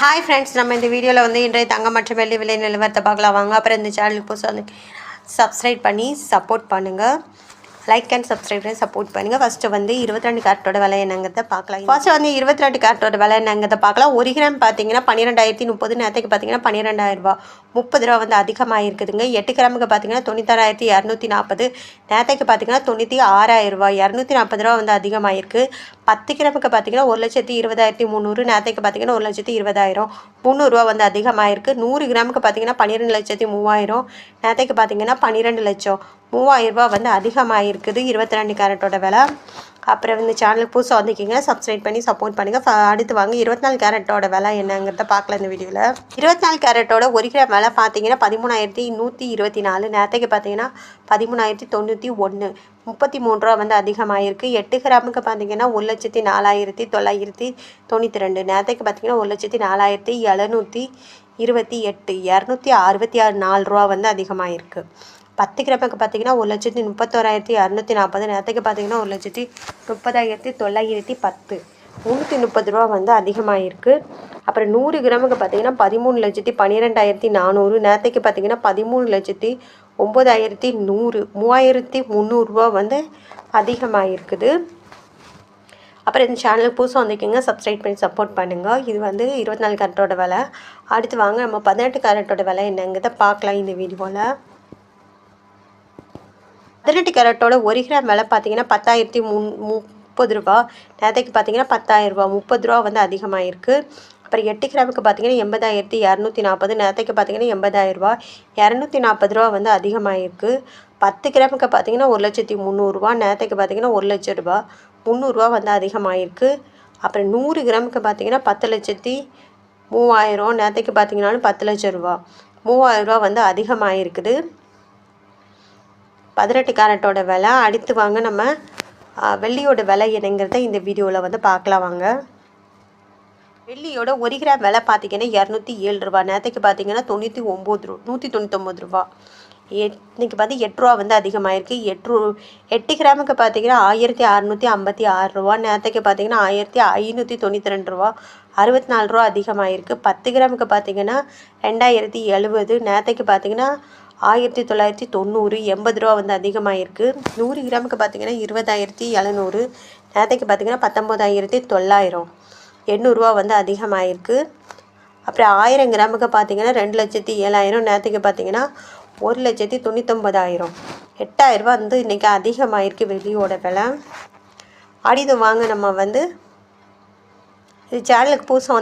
Hi friends, நம்ம இந்த வீடியோவில் வந்து இன்றைய தங்கம் மற்றும் வெள்ளி விலை நிலவரத்தை பார்க்கலாம் வாங்க. அப்புறம் இந்த சேனலுக்கு புதுசாக வந்து சப்ஸ்கிரைப் பண்ணி சப்போர்ட் பண்ணுங்கள். லைக் அண்ட் சப்ஸ்கிரைப் பண்ணி சப்போர்ட் பண்ணுங்கள். ஃபஸ்ட்டு வந்து 22 கேரட்டோட விலை என்னங்கிறத பார்க்கலாம். ஃபஸ்ட்டு வந்து 22 கேரட்டோட விலை என்னங்கிறத பார்க்கலாம். 1 கிராம் பார்த்தீங்கன்னா 12,030, நேரத்துக்கு பார்த்தீங்கன்னா 12,000 ரூபா, 30 ரூபா வந்து அதிகமாக இருக்குதுங்க. 8 கிராமுக்கு பார்த்தீங்கன்னா 96,240, நேரத்துக்கு பார்த்தீங்கன்னா 96,000 ரூபா, 240 ரூபா வந்து அதிகமாக இருக்குது. 10 கிராமுக்கு பார்த்தீங்கன்னா 1,20,300, நேரத்துக்கு பார்த்தீங்கன்னா 1,20,000, 300 ரூபா வந்து அதிகமாக இருக்குது. 100 கிராமுக்கு பார்த்தீங்கன்னா 12,03,000, நேரத்துக்கு பார்த்தீங்கன்னா 12 லட்சம், 3,000 ரூபா வந்து அதிகமாக இருக்குது 22 கேரட்டோட விலை. அப்புறம் இந்த சேனலுக்கு புதுசாக வந்துக்கிங்க, சப்ஸ்கிரைப் பண்ணி சப்போர்ட் பண்ணுங்கள். அடுத்து வாங்க 24 கேரட்டோட விலை என்னங்கிறத பார்க்கலாம் இந்த வீடியோவில். 24 கேரட்டோட 1 கிராம் விலை பார்த்தீங்கன்னா 13,124, நேரத்துக்கு பார்த்தீங்கன்னா 13,091, 33 ரூபா வந்து அதிகமாக இருக்குது. 8 கிராமுக்கு பார்த்தீங்கன்னா 1,04,992, நேரத்துக்கு பார்த்தீங்கன்னா 1,04,728, 266 ரூபா வந்து அதிகமாக இருக்குது. 10 கிராமுக்கு பார்த்தீங்கன்னா 1,31,640, நேரத்துக்கு பார்த்தீங்கன்னா 1,30,910, 330 ரூபா வந்து அதிகமாக இருக்குது. அப்புறம் 100 கிராமுக்கு பார்த்தீங்கன்னா 13,12,400, நேரத்துக்கு பார்த்தீங்கன்னா 13,09,100, 3,300 ரூபா வந்து அதிகமாக இருக்குது. அப்புறம் இந்த சேனலுக்கு புதுசாக வந்துக்கிங்க, சப்ஸ்கிரைப் பண்ணி சப்போர்ட் பண்ணுங்கள். இது வந்து 24 கேரட்டோட விலை. அடுத்து வாங்க நம்ம 18 கேரட்டோட விலை என்னங்கிறத பார்க்கலாம் இந்த வீடியோவில். 18 கேரட்டோட 1 கிராம் விலை பார்த்தீங்கன்னா 10,030 ரூபா, நேரத்துக்கு பார்த்தீங்கன்னா 10,000 ரூபா, 30 ரூபா வந்து அதிகமாக இருக்குது. அப்புறம் 8 கிராமுக்கு பார்த்தீங்கன்னா 80,240, நேரத்துக்கு பார்த்தீங்கன்னா 80,000 ரூபா, 240 ரூபா வந்து அதிகமாக இருக்குது. 10 கிராமுக்கு பார்த்தீங்கன்னா 1,300,000, நேரத்துக்கு பார்த்தீங்கன்னா 1,00,000 ரூபா, 300 ரூபா வந்து அதிகமாக இருக்குது. அப்புறம் 100 கிராமுக்கு பார்த்தீங்கன்னா 10,03,000, நேரத்துக்கு பார்த்தீங்கன்னாலும் 10,00,000 ரூபா, 3,000 ரூபா வந்து அதிகமாக இருக்குது 18 கேரட்டோட விலை. அடுத்து வாங்க நம்ம வெள்ளியோட விலை என்னங்கிறத இந்த வீடியோவில் வந்து பார்க்கலாம் வாங்க. வெள்ளியோட 1 கிராம் விலை பார்த்தீங்கன்னா 207 ரூபா, நேரத்துக்கு பார்த்தீங்கன்னா 199 ரூபா, இன்றைக்கி பார்த்து 8 ரூபா வந்து அதிகமாக இருக்குது. 8 கிராமுக்கு பார்த்தீங்கன்னா 1,656 ரூபா, நேரத்துக்கு பார்த்தீங்கன்னா 1,592 ரூபா, 64 ரூபா அதிகமாக இருக்குது. 10 கிராமுக்கு பார்த்தீங்கன்னா 2,070, நேரத்துக்கு பார்த்தீங்கன்னா 1,990, 80 ரூபா வந்து அதிகமாக இருக்குது. 100 கிராமுக்கு பார்த்தீங்கன்னா 20,700, நேரத்துக்கு பார்த்தீங்கன்னா 19,900, 800 ரூபா வந்து அதிகமாக இருக்குது. அப்புறம் 1000 கிராமுக்கு பார்த்தீங்கன்னா 2,07,000, நேரத்துக்கு பார்த்தீங்கன்னா 1,99,000, 8,000 ரூபா வந்து இன்றைக்கி அதிகமாக இருக்குது வெள்ளியோட விலை. அடுத்து வாங்க நம்ம வந்து இது சேனலுக்கு புதுசாக